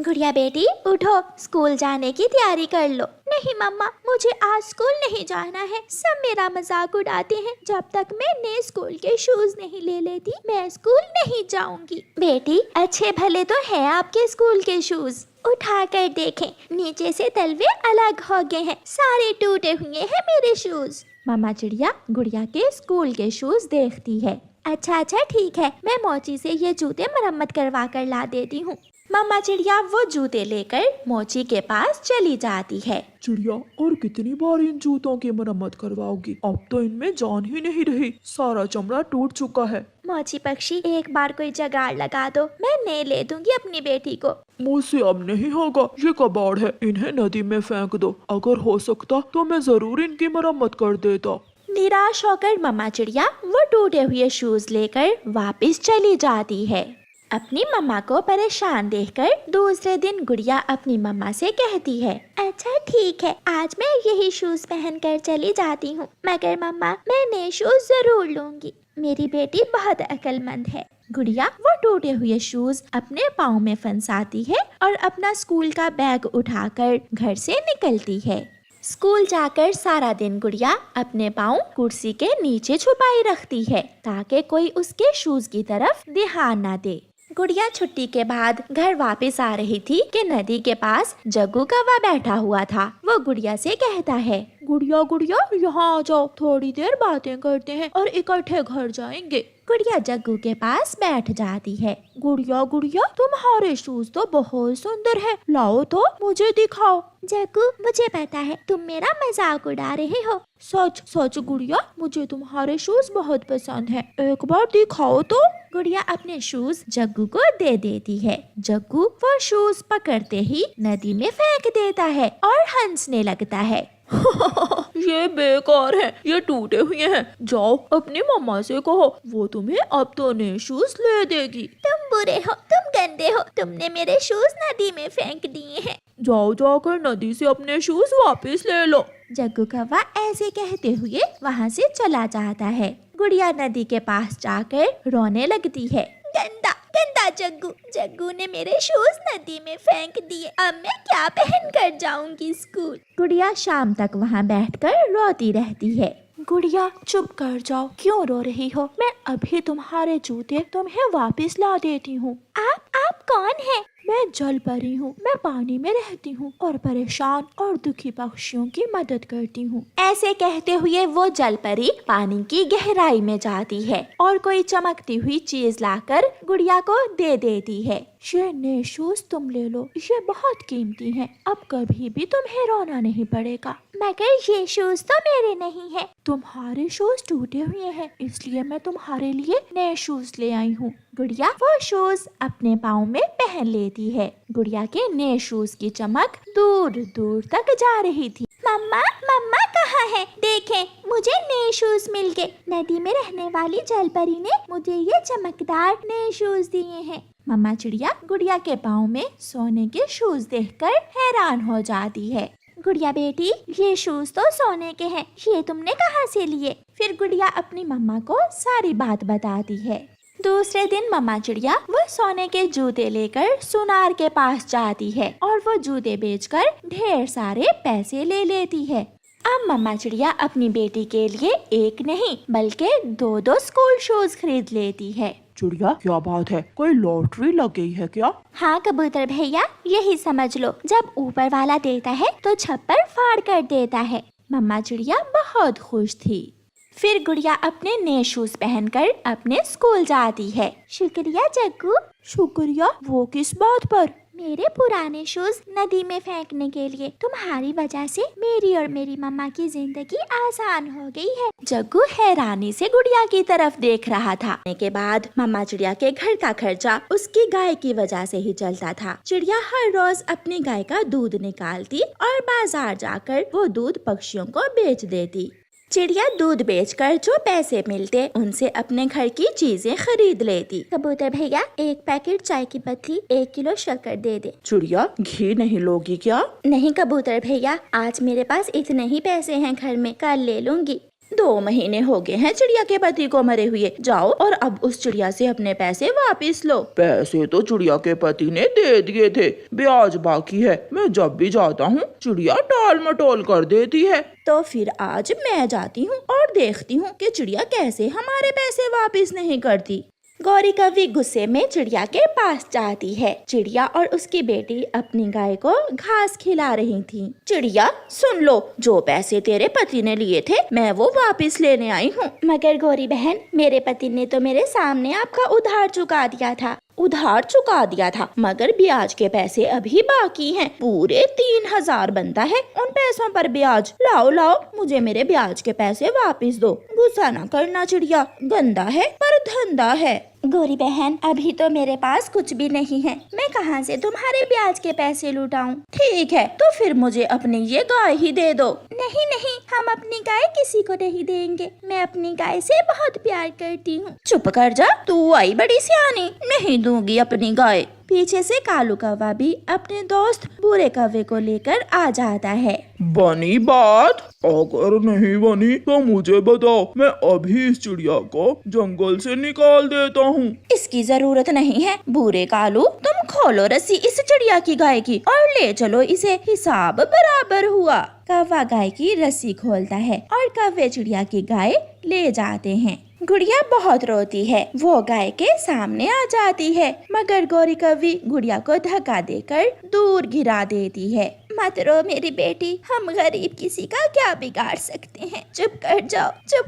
गुड़िया बेटी उठो, स्कूल जाने की तैयारी कर लो। नहीं मम्मा, मुझे आज स्कूल नहीं जाना है। सब मेरा मजाक उड़ाते हैं। जब तक मैं नए स्कूल के शूज नहीं ले लेती मैं स्कूल नहीं जाऊंगी। बेटी अच्छे भले तो है आपके स्कूल के शूज, उठा कर देखें, नीचे से तलवे अलग हो गए हैं, सारे टूटे हुए हैं मेरे शूज। मामा चिड़िया गुड़िया के स्कूल के शूज देखती है। अच्छा ठीक है, मैं मोची से ये जूते मरम्मत करवा कर ला देती हूँ। मामा चिड़िया वो जूते लेकर मोची के पास चली जाती है। चिड़िया, और कितनी बार इन जूतों की मरम्मत करवाओगी? अब तो इनमें जान ही नहीं रही, सारा चमड़ा टूट चुका है। मोची पक्षी एक बार कोई जुगाड़ लगा दो, मैं नए ले दूंगी अपनी बेटी को। मुझसे अब नहीं होगा, ये कबाड़ है, इन्हें नदी में फेंक दो। अगर हो सकता तो मैं जरूर इनकी मरम्मत कर देता। निराश होकर मामा चिड़िया वो टूटे हुए शूज लेकर वापस चली जाती है। अपनी मम्मा को परेशान देखकर दूसरे दिन गुड़िया अपनी मम्मा से कहती है, अच्छा ठीक है, आज मैं यही शूज पहनकर चली जाती हूँ, मगर मम्मा मैं नए शूज जरूर लूंगी। मेरी बेटी बहुत अक्लमंद है। गुड़िया वो टूटे हुए शूज अपने पाँव में फंसाती है और अपना स्कूल का बैग उठाकर घर से निकलती है। स्कूल जाकर सारा दिन गुड़िया अपने पाँव कुर्सी के नीचे छुपाई रखती है ताकि कोई उसके शूज की तरफ ध्यान न दे। गुड़िया छुट्टी के बाद घर वापस आ रही थी कि नदी के पास जग्गू कौवा बैठा हुआ था। वो गुड़िया से कहता है, गुड़िया गुड़िया यहाँ आ जाओ, थोड़ी देर बातें करते हैं और इकट्ठे घर जाएंगे। गुड़िया जग्गू के पास बैठ जाती है। गुड़िया गुड़िया, तुम्हारे शूज तो बहुत सुंदर है, लाओ तो मुझे दिखाओ। जग्गू मुझे पता है तुम मेरा मजाक उड़ा रहे हो। सच सच गुड़िया, मुझे तुम्हारे शूज बहुत पसंद है, एक बार दिखाओ तो। गुड़िया अपने शूज जग्गू को दे देती है। जग्गू वो शूज पकड़ते ही नदी में फेंक देता है और हंसने लगता है। ये बेकार है, ये टूटे हुए हैं, जाओ अपनी मम्मा से कहो, वो तुम्हें अब तो नए शूज ले देगी। तुम बुरे हो, तुम गंदे हो, तुमने मेरे शूज नदी में फेंक दिए हैं। जाओ जाकर नदी से अपने शूज वापस ले लो। जग्गू कौवा ऐसे कहते हुए वहाँ से चला जाता है। गुड़िया नदी के पास जाकर रोने लगती है। गंदा गंदा जग्गू, जग्गू ने मेरे शूज नदी में फेंक दिए, अब मैं क्या पहन कर जाऊंगी स्कूल। गुड़िया शाम तक वहाँ बैठकर रोती रहती है। गुड़िया चुप कर जाओ, क्यों रो रही हो? मैं अभी तुम्हारे जूते तुम्हें वापस ला देती हूँ। आप कौन है? मैं जल परी हूँ, मैं पानी में रहती हूँ और परेशान और दुखी पक्षियों की मदद करती हूँ। ऐसे कहते हुए वो जल परी पानी की गहराई में जाती है और कोई चमकती हुई चीज लाकर गुड़िया को दे देती है। ये नए शूज तुम ले लो, ये बहुत कीमती हैं, अब कभी भी तुम्हें रोना नहीं पड़ेगा। मगर ये शूज तो मेरे नहीं है। तुम्हारे शूज टूटे हुए हैं, इसलिए मैं तुम्हारे लिए नए शूज ले आई हूँ। गुड़िया वो शूज अपने पाँव में पहन लेती है। गुड़िया के नए शूज की चमक दूर दूर तक जा रही थी। मम्मा मम्मा कहाँ है? देखें, मुझे नए शूज मिल गए। नदी में रहने वाली जलपरी ने मुझे ये चमकदार नए शूज दिए हैं। मम्मा चिड़िया गुड़िया के पाँव में सोने के शूज देखकर हैरान हो जाती है। गुड़िया बेटी, ये शूज तो सोने के हैं, ये तुमने कहाँ से लिए? फिर गुड़िया अपनी मम्मा को सारी बात बताती है। दूसरे दिन मम्मा चिड़िया वो सोने के जूते लेकर सुनार के पास जाती है और वो जूते बेचकर ढेर सारे पैसे ले लेती है। अब मम्मा चिड़िया अपनी बेटी के लिए एक नहीं बल्कि दो स्कूल शूज खरीद लेती है। चिड़िया क्या बात है, कोई लॉटरी लग गई है क्या? हाँ कबूतर भैया, यही समझ लो, जब ऊपर वाला देता है तो छप्पर फाड़ कर देता है। मम्मा चिड़िया बहुत खुश थी। फिर गुड़िया अपने नए शूज पहनकर अपने स्कूल जाती है। शुक्रिया जग्गू। शुक्रिया? वो किस बात पर? मेरे पुराने शूज नदी में फेंकने के लिए। तुम्हारी वजह से मेरी और मेरी मम्मा की जिंदगी आसान हो गई है। जग्गू हैरानी से गुड़िया की तरफ देख रहा था। के बाद मम्मा चिड़िया के घर का खर्चा उसकी गाय की वजह से ही चलता था। चिड़िया हर रोज अपनी गाय का दूध निकालती और बाजार जाकर वो दूध पक्षियों को बेच देती। चिड़िया दूध बेचकर जो पैसे मिलते उनसे अपने घर की चीजें खरीद लेती। कबूतर भैया, एक पैकेट चाय की पत्ती, 1 किलो शक्कर दे दे। चिड़िया घी नहीं लोगी क्या? नहीं कबूतर भैया, आज मेरे पास इतने ही पैसे हैं घर में, कल ले लूंगी। 2 महीने हो गए हैं चिड़िया के पति को मरे हुए। जाओ और अब उस चिड़िया से अपने पैसे वापस लो। पैसे तो चिड़िया के पति ने दे दिए थे, ब्याज बाकी है। मैं जब भी जाता हूँ चिड़िया टाल मटोल कर देती है। तो फिर आज मैं जाती हूँ और देखती हूँ कि चिड़िया कैसे हमारे पैसे वापस नहीं करती। गौरी कवि गुस्से में चिड़िया के पास जाती है। चिड़िया और उसकी बेटी अपनी गाय को घास खिला रही थी। चिड़िया सुन लो, जो पैसे तेरे पति ने लिए थे मैं वो वापस लेने आई हूँ। मगर गौरी बहन, मेरे पति ने तो मेरे सामने आपका उधार चुका दिया था, मगर ब्याज के पैसे अभी बाकी हैं। पूरे 3000 बनता है उन पैसों पर ब्याज। लाओ मुझे मेरे ब्याज के पैसे वापस दो। गुस्सा न करना चिड़िया, गंदा है पर धंधा है। गौरी बहन, अभी तो मेरे पास कुछ भी नहीं है, मैं कहाँ से तुम्हारे ब्याज के पैसे लुटाऊं? ठीक है, तो फिर मुझे अपनी ये गाय ही दे दो। नहीं, हम अपनी गाय किसी को नहीं देंगे, मैं अपनी गाय से बहुत प्यार करती हूँ। चुप कर जा, तू आई बड़ी सियानी। नहीं दूंगी अपनी गाय। पीछे से कालू कौवा भी अपने दोस्त बूढ़े कौवे को लेकर आ जाता है। बनी बात? अगर नहीं बनी तो मुझे बताओ, मैं अभी इस चिड़िया को जंगल से निकाल देता हूँ। इसकी जरूरत नहीं है बूढ़े कालू, तुम खोलो रस्सी इस चिड़िया की गाय की और ले चलो इसे, हिसाब बराबर हुआ। कौवा गाय की रस्सी खोलता है और कौवे चिड़िया की गाय ले जाते हैं। गुड़िया बहुत रोती है, वो गाय के सामने आ जाती है, मगर गौरी कवि गुड़िया को धक्का देकर दूर गिरा देती है। मत रो मेरी बेटी, हम गरीब किसी का क्या बिगाड़ सकते हैं, चुप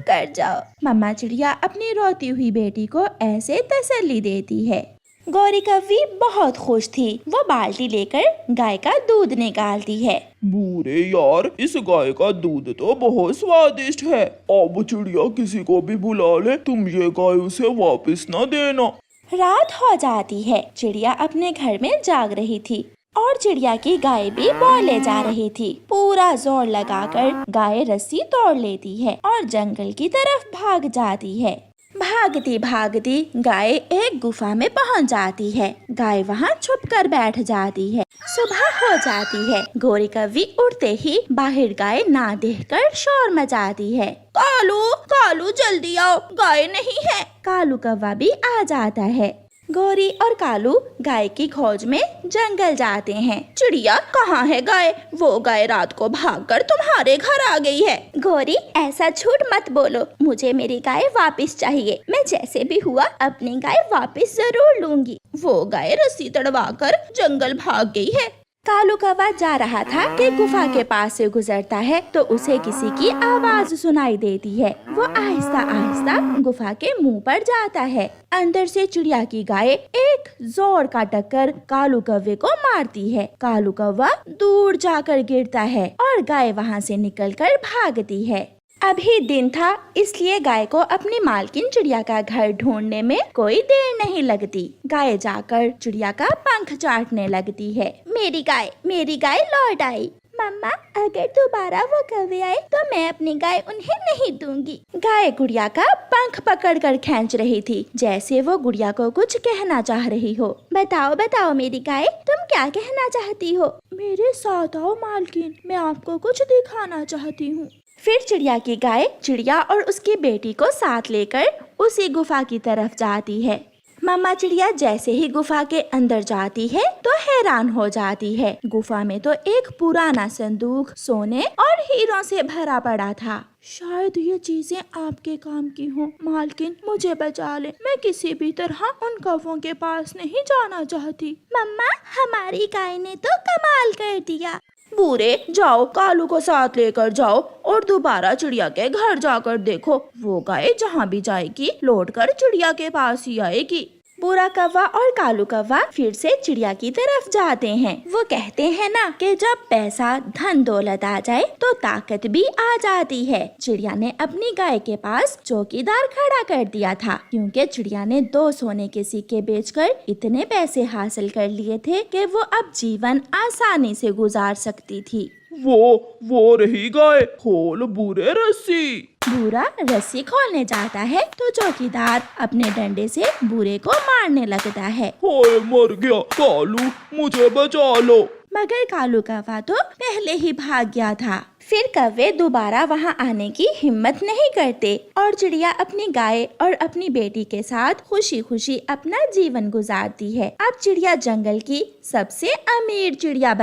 कर जाओ। मम्मा चिड़िया अपनी रोती हुई बेटी को ऐसे तसल्ली देती है। गौरी कवि बहुत खुश थी, वो बाल्टी लेकर गाय का दूध निकालती है। बूढ़े यार, इस गाय का दूध तो बहुत स्वादिष्ट है। अब चिड़िया किसी को भी बुला ले, तुम ये गाय उसे वापस न देना। रात हो जाती है, चिड़िया अपने घर में जाग रही थी और चिड़िया की गाय भी बोले जा रही थी। पूरा जोर लगाकर गाय रस्सी तोड़ लेती है और जंगल की तरफ भाग जाती है। भागती गाय एक गुफा में पहुंच जाती है। गाय वहां छुप कर बैठ जाती है। सुबह हो जाती है। गौरी कवि उठते ही बाहर गाय ना देखकर शोर मचाती है। कालू जल्दी आओ, गाय नहीं है। कालू कौवा भी आ जाता है। गौरी और कालू गाय की खोज में जंगल जाते हैं। चिड़िया, कहाँ है गाय? वो गाय रात को भागकर तुम्हारे घर आ गई है। गौरी, ऐसा झूठ मत बोलो, मुझे मेरी गाय वापस चाहिए। मैं जैसे भी हुआ अपनी गाय वापस जरूर लूंगी। वो गाय रस्सी तड़वाकर जंगल भाग गई है। कालू कौवा जा रहा था कि गुफा के पास से गुजरता है तो उसे किसी की आवाज सुनाई देती है। वो आहिस्ता गुफा के मुंह पर जाता है। अंदर से चिड़िया की गाय एक जोर का टक्कर कालू कौवे को मारती है। कालू कौवा दूर जाकर गिरता है और गाय वहाँ से निकलकर भागती है। अभी दिन था, इसलिए गाय को अपनी मालकिन चिड़िया का घर ढूंढने में कोई देर नहीं लगती। गाय जाकर चिड़िया का पंख चाटने लगती है। मेरी गाय लौट आई। मम्मा, अगर दोबारा वो कौवे आए तो मैं अपनी गाय उन्हें नहीं दूंगी। गाय गुड़िया का पंख पकड़कर खींच रही थी, जैसे वो गुड़िया को कुछ कहना चाह रही हो। बताओ मेरी गाय, तुम क्या कहना चाहती हो? मेरे साथ आओ मालकिन, मैं आपको कुछ दिखाना चाहती हूँ। फिर चिड़िया की गाय चिड़िया और उसकी बेटी को साथ लेकर उसी गुफा की तरफ जाती है। मम्मा चिड़िया जैसे ही गुफा के अंदर जाती है तो हैरान हो जाती है। गुफा में तो एक पुराना संदूक सोने और हीरों से भरा पड़ा था। शायद ये चीजें आपके काम की हों। मालकिन, मुझे बचा ले, मैं किसी भी तरह उन कौवों के पास नहीं जाना चाहती। मम्मा, हमारी गाय ने तो कमाल कर दिया। बूढ़े, जाओ कालू को साथ लेकर जाओ और दोबारा चिड़िया के घर जाकर देखो। वो गाय जहाँ भी जाएगी लौटकर चिड़िया के पास ही आएगी। बूढ़ा कौवा और कालू कौवा फिर से चिड़िया की तरफ जाते हैं। वो कहते हैं ना कि जब पैसा धन दौलत आ जाए तो ताकत भी आ जाती है। चिड़िया ने अपनी गाय के पास चौकीदार खड़ा कर दिया था, क्योंकि चिड़िया ने 2 सोने के सिक्के बेचकर इतने पैसे हासिल कर लिए थे कि वो अब जीवन आसानी से गुजार सकती थी। वो रही गाय, खोल बूढ़े रस्सी। बूढ़ा रस्सी खोलने जाता है तो चौकीदार अपने डंडे से बूढ़े को मारने लगता है। होए, मर गया। कालू, मुझे बचा लो। मगर कालू कौवा तो पहले ही भाग गया था। फिर कौवे दोबारा वहां आने की हिम्मत नहीं करते और चिड़िया अपनी गाय और अपनी बेटी के साथ खुशी खुशी अपना जीवन गुजारती है। अब चिड़िया जंगल की सबसे अमीर चिड़िया